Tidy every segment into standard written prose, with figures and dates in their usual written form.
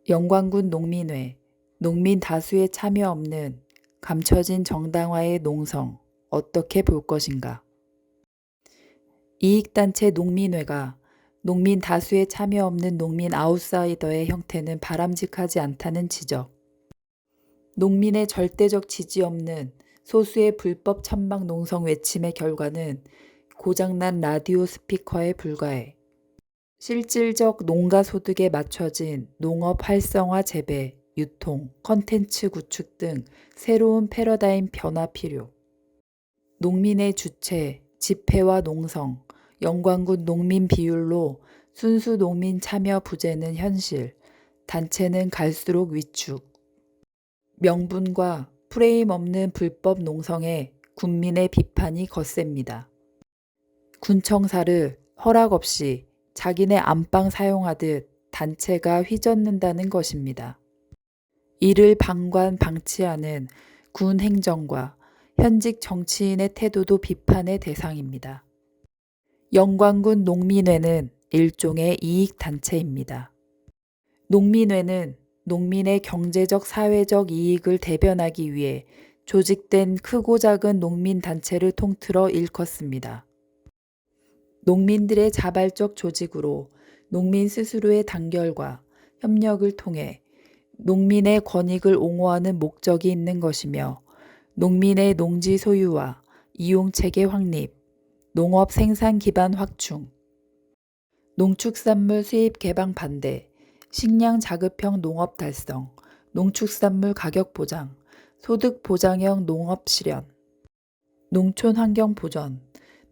영광군 농민회, 농민 다수의 참여 없는 감춰진 정당화의 농성, 어떻게 볼 것인가. 이익단체 농민회가 농민 다수의 참여 없는 농민 아웃사이더의 형태는 바람직하지 않다는 지적. 농민의 절대적 지지 없는 소수의 불법 천막 농성 외침의 결과는 고장난 라디오 스피커에 불과해. 실질적 농가 소득에 맞춰진 농업 활성화 재배, 유통, 컨텐츠 구축 등 새로운 패러다임 변화 필요. 농민의 주체, 집회와 농성, 영광군 농민 비율로 순수 농민 참여 부재는 현실, 단체는 갈수록 위축. 명분과 프레임 없는 불법 농성에 군민의 비판이 거셉니다. 군청사를 허락 없이 자기네 안방 사용하듯 단체가 휘젓는다는 것입니다. 이를 방치하는 군 행정과 현직 정치인의 태도도 비판의 대상입니다. 영광군 농민회는 일종의 이익단체입니다. 농민회는 농민의 경제적 사회적 이익을 대변하기 위해 조직된 크고 작은 농민단체를 통틀어 일컫습니다. 농민들의 자발적 조직으로 농민 스스로의 단결과 협력을 통해 농민의 권익을 옹호하는 목적이 있는 것이며 농민의 농지 소유와 이용체계 확립, 농업 생산 기반 확충, 농축산물 수입 개방 반대, 식량 자급형 농업 달성, 농축산물 가격 보장, 소득 보장형 농업 실현, 농촌 환경 보전,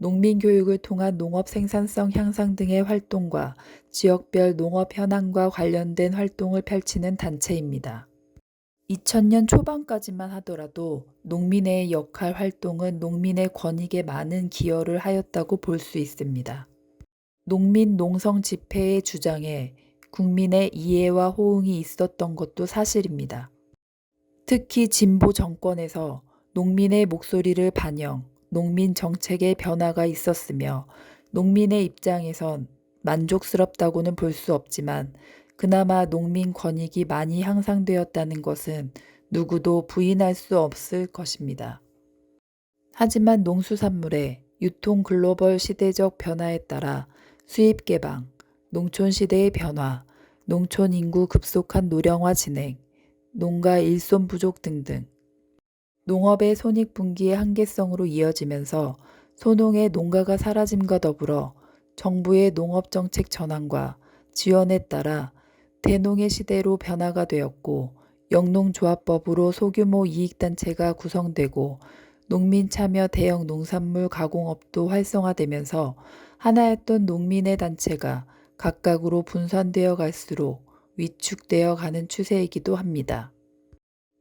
농민 교육을 통한 농업 생산성 향상 등의 활동과 지역별 농업 현황과 관련된 활동을 펼치는 단체입니다. 2000년 초반까지만 하더라도 농민의 역할 활동은 농민의 권익에 많은 기여를 하였다고 볼 수 있습니다. 농민 농성 집회의 주장에 국민의 이해와 호응이 있었던 것도 사실입니다. 특히 진보 정권에서 농민의 목소리를 반영, 농민 정책의 변화가 있었으며 농민의 입장에선 만족스럽다고는 볼 수 없지만 그나마 농민 권익이 많이 향상되었다는 것은 누구도 부인할 수 없을 것입니다. 하지만 농수산물의 유통 글로벌 시대적 변화에 따라 수입 개방, 농촌 시대의 변화, 농촌 인구 급속한 노령화 진행, 농가 일손 부족 등등 농업의 손익분기의 한계성으로 이어지면서 소농의 농가가 사라짐과 더불어 정부의 농업정책 전환과 지원에 따라 대농의 시대로 변화가 되었고 영농조합법으로 소규모 이익단체가 구성되고 농민 참여 대형 농산물 가공업도 활성화되면서 하나였던 농민의 단체가 각각으로 분산되어 갈수록 위축되어 가는 추세이기도 합니다.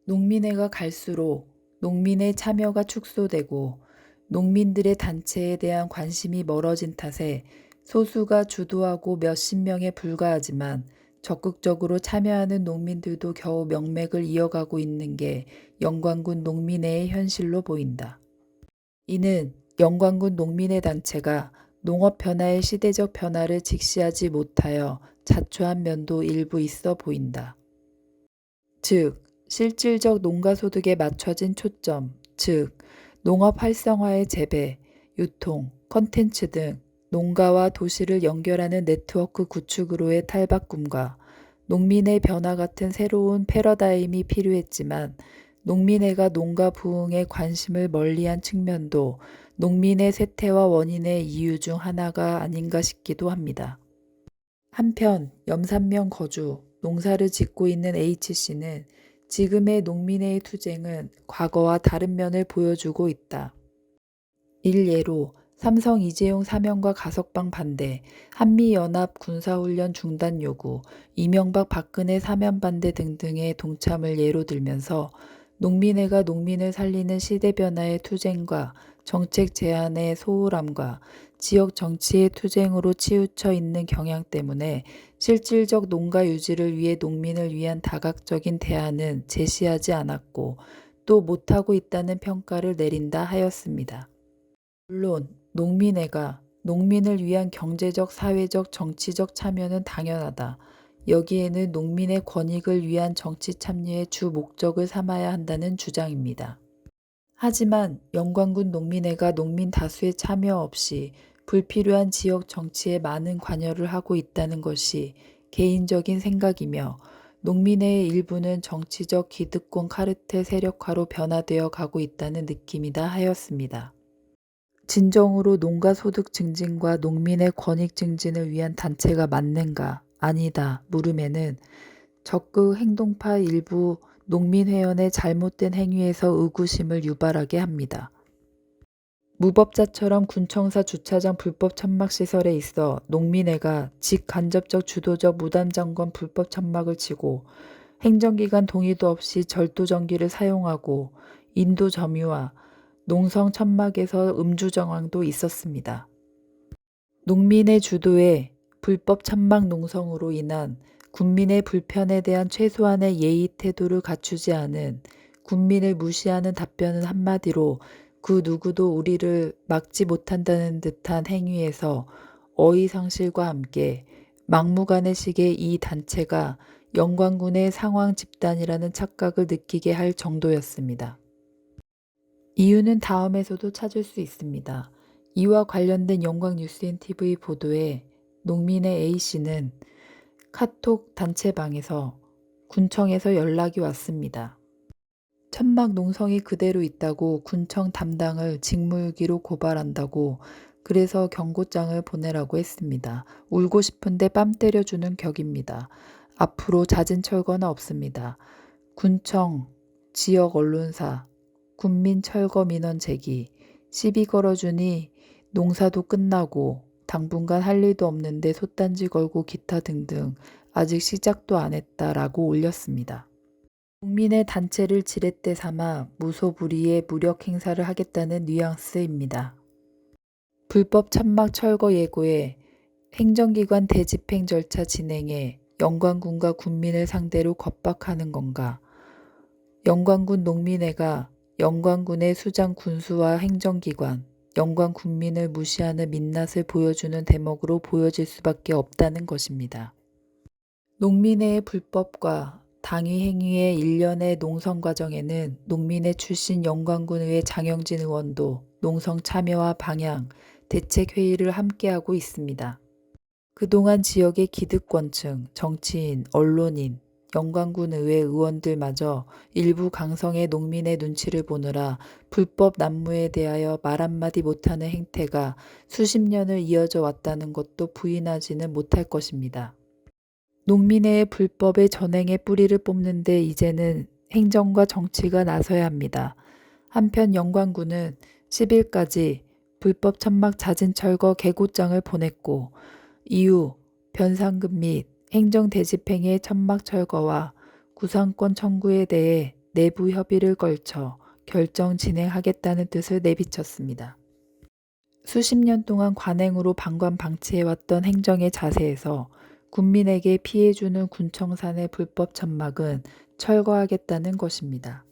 농민회가 갈수록 농민의 참여가 축소되고 농민들의 단체에 대한 관심이 멀어진 탓에 소수가 주도하고 몇십 명에 불과하지만 적극적으로 참여하는 농민들도 겨우 명맥을 이어가고 있는 게 영광군 농민회의 현실로 보인다. 이는 영광군 농민회 단체가 농업 변화의 시대적 변화를 직시하지 못하여 자초한 면도 일부 있어 보인다. 즉, 실질적 농가 소득에 맞춰진 초점, 즉 농업 활성화의 재배, 유통, 컨텐츠 등 농가와 도시를 연결하는 네트워크 구축으로의 탈바꿈과 농민의 변화 같은 새로운 패러다임이 필요했지만 농민회가 농가 부흥에 관심을 멀리한 측면도 농민의 쇠퇴와 원인의 이유 중 하나가 아닌가 싶기도 합니다. 한편 염산면 거주, 농사를 짓고 있는 H씨는 지금의 농민의 투쟁은 과거와 다른 면을 보여주고 있다. 일예로 삼성 이재용 사면과 가석방 반대, 한미연합 군사훈련 중단 요구, 이명박 박근혜 사면 반대 등등의 동참을 예로 들면서 농민회가 농민을 살리는 시대 변화의 투쟁과 정책 제안의 소홀함과 지역 정치의 투쟁으로 치우쳐 있는 경향 때문에 실질적 농가 유지를 위해 농민을 위한 다각적인 대안은 제시하지 않았고 또 못하고 있다는 평가를 내린다 하였습니다. 물론 농민회가 농민을 위한 경제적, 사회적, 정치적 참여는 당연하다. 여기에는 농민의 권익을 위한 정치 참여의 주 목적을 삼아야 한다는 주장입니다. 하지만 영광군 농민회가 농민 다수의 참여 없이 불필요한 지역 정치에 많은 관여를 하고 있다는 것이 개인적인 생각이며 농민회의 일부는 정치적 기득권 카르텔 세력화로 변화되어 가고 있다는 느낌이다 하였습니다. 진정으로 농가 소득 증진과 농민의 권익 증진을 위한 단체가 맞는가? 아니다. 물음에는 적극 행동파 일부 농민회원의 잘못된 행위에서 의구심을 유발하게 합니다. 무법자처럼 군청사 주차장 불법 천막시설에 있어 농민회가 직간접적 주도적 무단점검 불법 천막을 치고 행정기관 동의도 없이 절도전기를 사용하고 인도 점유와 농성 천막에서 음주 정황도 있었습니다. 농민의 주도의 불법 천막 농성으로 인한 군민의 불편에 대한 최소한의 예의 태도를 갖추지 않은 군민을 무시하는 답변은 한마디로 그 누구도 우리를 막지 못한다는 듯한 행위에서 어휘상실과 함께 막무가내식의 이 단체가 영광군의 상황 집단이라는 착각을 느끼게 할 정도였습니다. 이유는 다음에서도 찾을 수 있습니다. 이와 관련된 영광뉴스앤TV 보도에 농민의 A씨는 카톡 단체방에서 군청에서 연락이 왔습니다. 천막 농성이 그대로 있다고 군청 담당을 직무유기로 고발한다고 그래서 경고장을 보내라고 했습니다. 울고 싶은데 뺨 때려주는 격입니다. 앞으로 잦은 철거는 없습니다. 군청, 지역 언론사, 군민 철거 민원 제기, 시비 걸어주니 농사도 끝나고 당분간 할 일도 없는데 솥단지 걸고 기타 등등 아직 시작도 안 했다라고 올렸습니다. 국민의 단체를 지렛대 삼아 무소불위의 무력 행사를 하겠다는 뉘앙스입니다. 불법 천막 철거 예고에 행정기관 대집행 절차 진행에 영광군과 군민을 상대로 겁박하는 건가? 영광군 농민회가 영광군의 수장 군수와 행정기관, 영광군민을 무시하는 민낯을 보여주는 대목으로 보여질 수밖에 없다는 것입니다. 농민회의 불법과 당위 행위의 일련의 농성 과정에는 농민회 출신 영광군의회 장영진 의원도 농성 참여와 방향, 대책 회의를 함께하고 있습니다. 그동안 지역의 기득권층, 정치인, 언론인, 영광군 의회 의원들마저 일부 강성의 농민의 눈치를 보느라 불법 난무에 대하여 말 한마디 못하는 행태가 수십 년을 이어져 왔다는 것도 부인하지는 못할 것입니다. 농민의 불법의 전행의 뿌리를 뽑는 데 이제는 행정과 정치가 나서야 합니다. 한편 영광군은 10일까지 불법 천막 잦은 철거 개고장을 보냈고 이후 변상금 및 행정대집행의 천막 철거와 구상권 청구에 대해 내부 협의를 걸쳐 결정 진행하겠다는 뜻을 내비쳤습니다. 수십 년 동안 관행으로 방관 방치해왔던 행정의 자세에서 군민에게 피해주는 군청산의 불법 천막은 철거하겠다는 것입니다.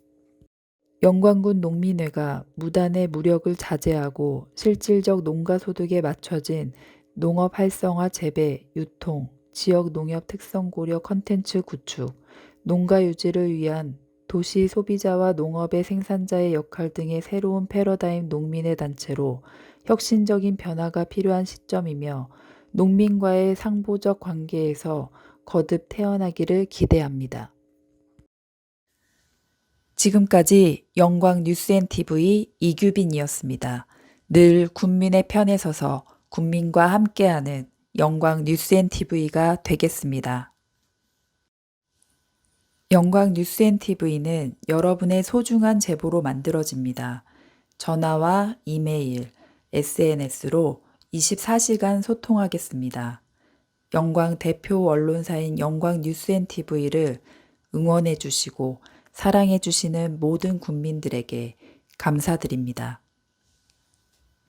영광군 농민회가 무단의 무력을 자제하고 실질적 농가 소득에 맞춰진 농업 활성화 재배, 유통, 지역 농협 특성 고려 컨텐츠 구축, 농가 유지를 위한 도시 소비자와 농업의 생산자의 역할 등의 새로운 패러다임 농민의 단체로 혁신적인 변화가 필요한 시점이며 농민과의 상보적 관계에서 거듭 태어나기를 기대합니다. 지금까지 영광뉴스앤TV 이규빈이었습니다. 늘 군민의 편에 서서 국민과 함께하는 영광뉴스앤TV가 되겠습니다. 영광뉴스앤TV는 여러분의 소중한 제보로 만들어집니다. 전화와 이메일, SNS로 24시간 소통하겠습니다. 영광 대표 언론사인 영광뉴스앤TV를 응원해 주시고 사랑해 주시는 모든 국민들에게 감사드립니다.